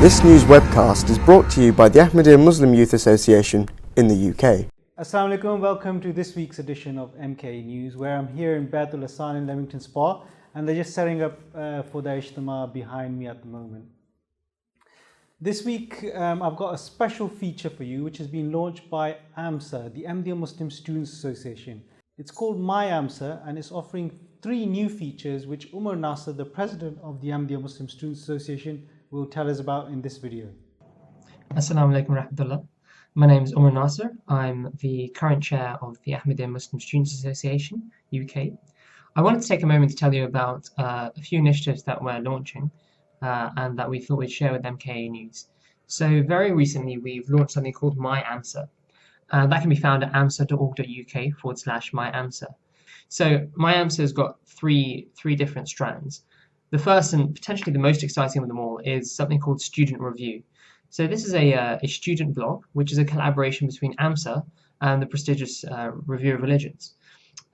This news webcast is brought to you by the Ahmadiyya Muslim Youth Association in the UK. Assalamu alaikum, welcome to this week's edition of MKA News, where I'm here in Baitul Hasan in Leamington Spa, and they're just setting up for the Ijtema behind me at the moment. This week I've got a special feature for you which has been launched by MKA, the Ahmadiyya Muslim Students Association. It's called myAMSA and it's offering 3 new features which Umar Nasser, the president of the Ahmadiyya Muslim Students Association, will tell us about in this video. Assalamu alaikum rahmatullah. My name is Umar Nasser. I'm the current chair of the Ahmadiyya Muslim Students Association, UK. I wanted to take a moment to tell you about a few initiatives that we're launching and that we thought we'd share with MKA News. So very recently we've launched something called myAMSA. That can be found at amsa.org.uk/myAMSA. So myAMSA has got three different strands. The first and potentially the most exciting of them all is something called Student Review. So this is a student blog, which is a collaboration between AMSA and the prestigious Review of Religions.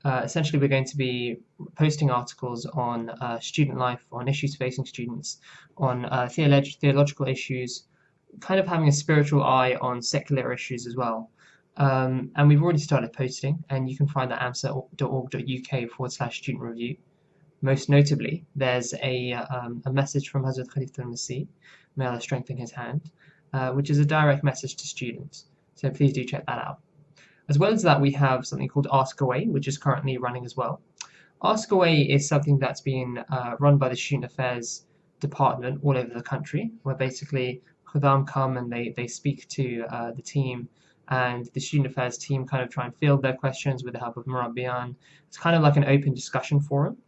Essentially, we're going to be posting articles on student life, on issues facing students, on theological issues, kind of having a spiritual eye on secular issues as well. And we've already started posting, and you can find that at amsa.org.uk/student review. Most notably, there's a message from Hazrat Khalifa al-Masih, may Allah strengthen his hand, which is a direct message to students. So please do check that out. As well as that, we have something called Ask Away, which is currently running as well. Ask Away is something that's been run by the Student Affairs Department all over the country, where basically Khudam come and they speak to the team, and the Student Affairs team kind of try and field their questions with the help of Murabbiyan. It's kind of like an open discussion forum.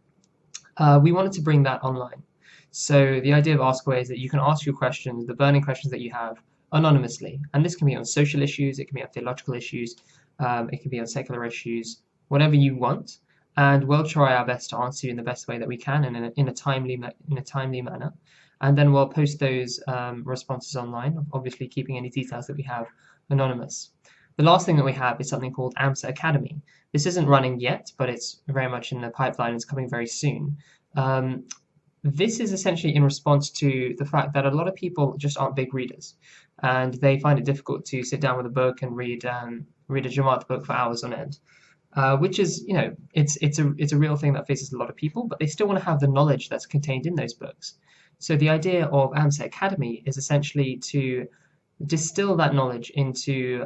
We wanted to bring that online. So the idea of Ask Away is that you can ask your questions, the burning questions that you have, anonymously. And this can be on social issues, it can be on theological issues, it can be on secular issues, whatever you want. And we'll try our best to answer you in the best way that we can and in a timely manner. And then we'll post those responses online, obviously keeping any details that we have anonymous. The last thing that we have is something called AMSA Academy. This isn't running yet, but it's very much in the pipeline. It's coming very soon. This is essentially in response to the fact that a lot of people just aren't big readers, and they find it difficult to sit down with a book and read a Jamaat book for hours on end, which is, you know, it's a real thing that faces a lot of people, but they still want to have the knowledge that's contained in those books. So the idea of AMSA Academy is essentially to distill that knowledge into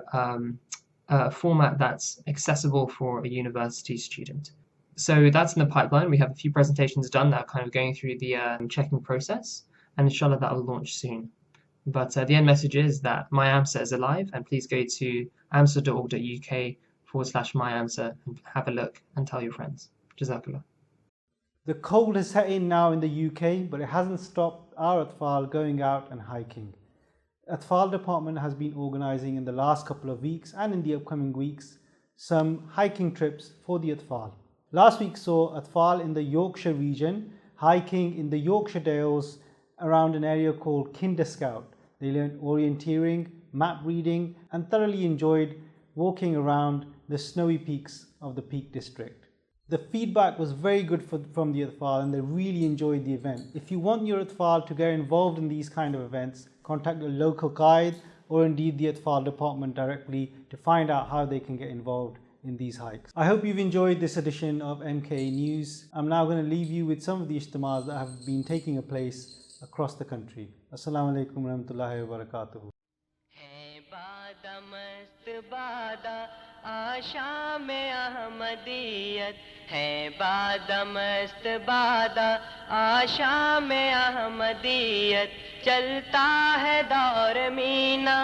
a format that's accessible for a university student. So that's in the pipeline. We have a few presentations done that are kind of going through the checking process, and inshallah that will launch soon. But the end message is that myAMSA is alive, and please go to amsa.org.uk/myAMSA and have a look and tell your friends. Jazakallah. The cold has set in now in the UK, but it hasn't stopped our Atfal going out and hiking. Atfal department has been organising in the last couple of weeks and in the upcoming weeks some hiking trips for the Atfal. Last week saw Atfal in the Yorkshire region hiking in the Yorkshire Dales around an area called Kinder Scout. They learned orienteering, map reading and thoroughly enjoyed walking around the snowy peaks of the Peak District. The feedback was very good from the Atfal and they really enjoyed the event. If you want your Atfal to get involved in these kind of events, contact a local guide or indeed the Atfal department directly to find out how they can get involved in these hikes. I hope you've enjoyed this edition of MKA News. I'm now going to leave you with some of the Ijtemas that have been taking place across the country. Assalamu alaikum warahmatullahi wabarakatuh. आशा में अहमदियत है बादमस्त बादा आशा में अहमदियत चलता है दौर मीना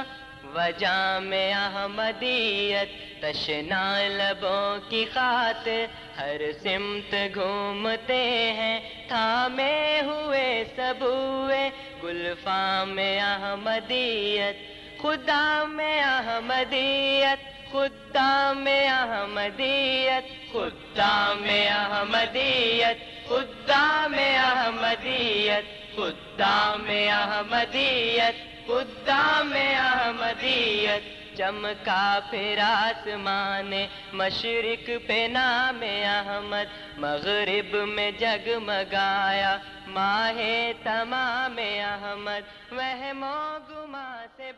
वजह में अहमदियत तशना लबों की खातिर हर सिमत घूमते हैं थामे हुए सबुए गुल्फा में अहमदियत खुदा में अहमदियत खुदा में अहमदियत खुदा में अहमदियत खुदा में अहमदियत खुदा में अहमदियत खुदा में अहमदियत احمدیت چمکا پھر آسمان مشرق پہ نام احمد مغرب میں جگمگایا ماہ تمام احمد وہم و گما سے